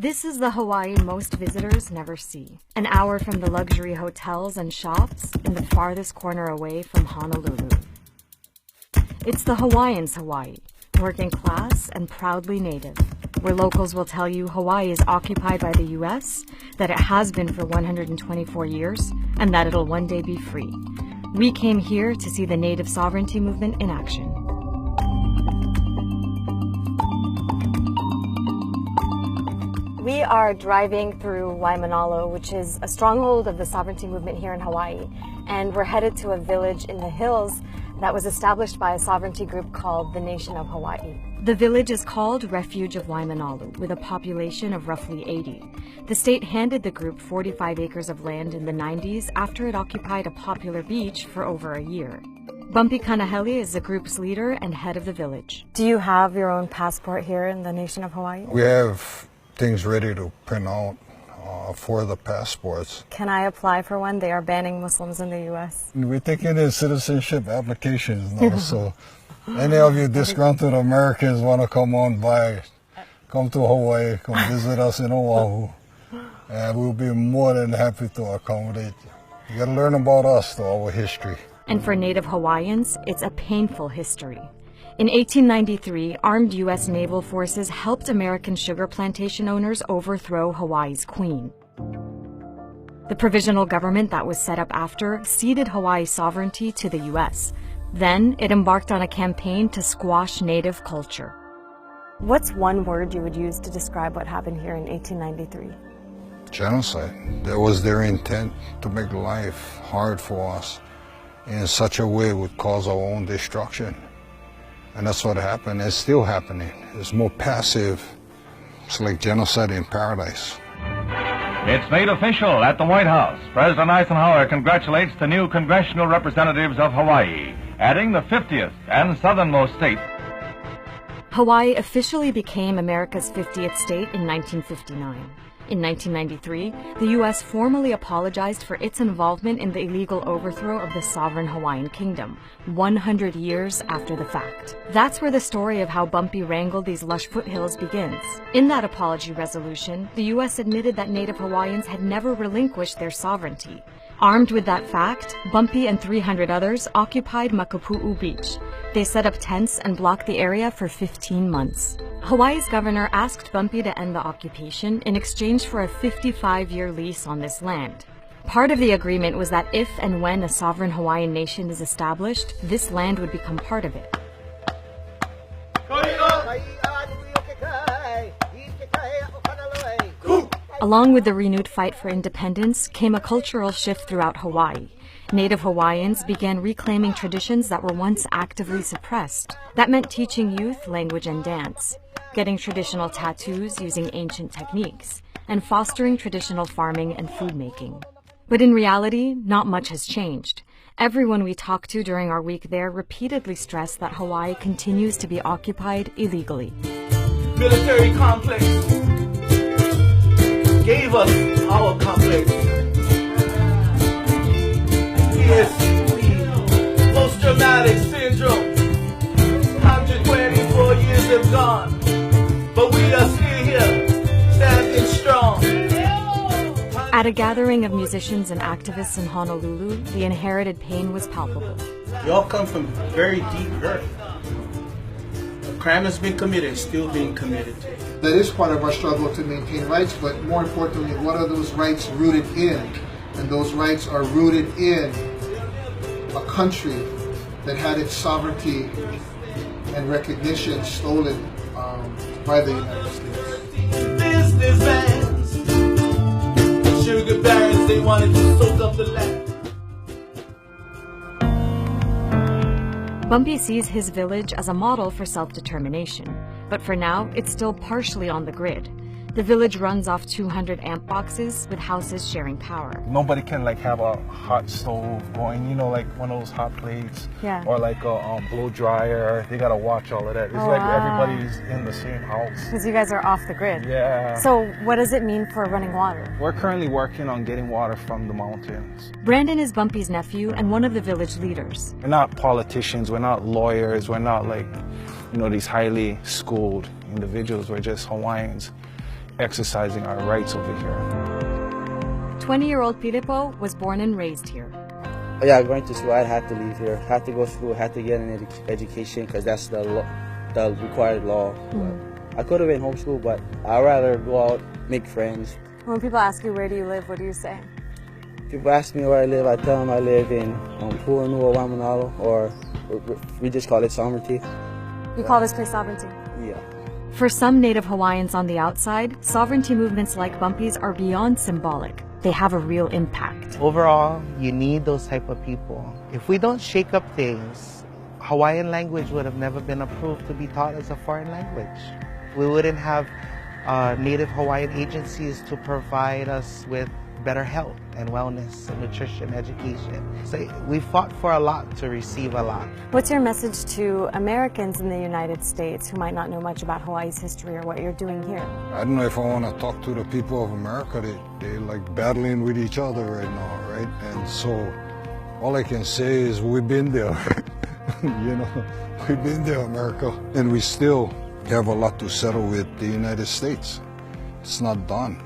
This is the Hawaii most visitors never see. An hour from the luxury hotels and shops in the farthest corner away from Honolulu. It's the Hawaiians' Hawaii, working class and proudly native, where locals will tell you Hawaii is occupied by the U.S., that it has been for 124 years, and that it'll one day be free. We came here to see the native sovereignty movement in action. We are driving through Waimanalo, which is a stronghold of the sovereignty movement here in Hawaii, and we're headed to a village in the hills that was established by a sovereignty group called the Nation of Hawaii. The village is called Refuge of Waimanalo, with a population of roughly 80. The state handed the group 45 acres of land in the 90s after it occupied a popular beach for over a year. Bumpy Kanahele is the group's leader and head of the village. Do you have your own passport here in the Nation of Hawaii? We have things ready to print out for the passports. Can I apply for one? They are banning Muslims in the U.S. We're taking in citizenship applications now, so any of you disgruntled Americans want to come on by, come to Hawaii, come visit us in Oahu, and we'll be more than happy to accommodate you. You gotta learn about us, though, our history. And for Native Hawaiians, it's a painful history. In 1893, armed U.S. naval forces helped American sugar plantation owners overthrow Hawaii's queen. The provisional government that was set up after ceded Hawaii's sovereignty to the U.S. Then it embarked on a campaign to squash native culture. What's one word you would use to describe what happened here in 1893? Genocide. That was their intent, to make life hard for us in such a way it would cause our own destruction. And that's what happened. It's still happening. It's more passive. It's like genocide in paradise. It's made official at the White House. President Eisenhower congratulates the new congressional representatives of Hawaii, adding the 50th and southernmost state. Hawaii officially became America's 50th state in 1959. In 1993, the U.S. formally apologized for its involvement in the illegal overthrow of the sovereign Hawaiian kingdom, 100 years after the fact. That's where the story of how Bumpy wrangled these lush foothills begins. In that apology resolution, the U.S. admitted that Native Hawaiians had never relinquished their sovereignty. Armed with that fact, Bumpy and 300 others occupied Makapu'u Beach. They set up tents and blocked the area for 15 months. Hawaii's governor asked Bumpy to end the occupation in exchange for a 55-year lease on this land. Part of the agreement was that if and when a sovereign Hawaiian nation is established, this land would become part of it. Along with the renewed fight for independence came a cultural shift throughout Hawaii. Native Hawaiians began reclaiming traditions that were once actively suppressed. That meant teaching youth language and dance, getting traditional tattoos using ancient techniques, and fostering traditional farming and food making. But in reality, not much has changed. Everyone we talked to during our week there repeatedly stressed that Hawaii continues to be occupied illegally. Military complex gave us our complex. PTSD, post-traumatic syndrome. 124 years have gone, but we are still here, standing strong. At a gathering of musicians and activists in Honolulu, the inherited pain was palpable. Y'all come from very deep hurt. A crime has been committed, still being committed. That is part of our struggle to maintain rights, but more importantly, what are those rights rooted in? And those rights are rooted in a country that had its sovereignty and recognition stolen by the United States. Businessmen, sugar barons, they wanted to soak up the land. Bumpy sees his village as a model for self-determination, but for now, it's still partially on the grid. The village runs off 200 amp boxes with houses sharing power. Nobody can have a hot stove going, like one of those hot plates, Yeah. or a blow dryer. They gotta watch all of that. It's everybody's in the same house. Because you guys are off the grid. Yeah. So what does it mean for running water? We're currently working on getting water from the mountains. Brandon is Bumpy's nephew and one of the village leaders. We're not politicians, we're not lawyers, we're not these highly schooled individuals. We're just Hawaiians exercising our rights over here. 20-year-old Pilipo was born and raised here. Yeah, going to school, I'd have to leave here. Had to go to school, had to get an education because that's the required law. I could have been homeschooled, but I'd rather go out, make friends. When people ask you, where do you live, what do you say? People ask me where I live, I tell them I live in Puanua, Waimanalo, or we just call it Sovereignty. You call this place Sovereignty? Yeah. For some Native Hawaiians on the outside, sovereignty movements like Bumpy's are beyond symbolic. They have a real impact. Overall, you need those type of people. If we don't shake up things, Hawaiian language would have never been approved to be taught as a foreign language. We wouldn't have Native Hawaiian agencies to provide us with better health and wellness and nutrition education. So we fought for a lot to receive a lot. What's your message to Americans in the United States who might not know much about Hawaii's history or what you're doing here? I don't know if I want to talk to the people of America. They like battling with each other right now, right? And so all I can say is we've been there. You know, we've been there, America. And we still have a lot to settle with the United States. It's not done.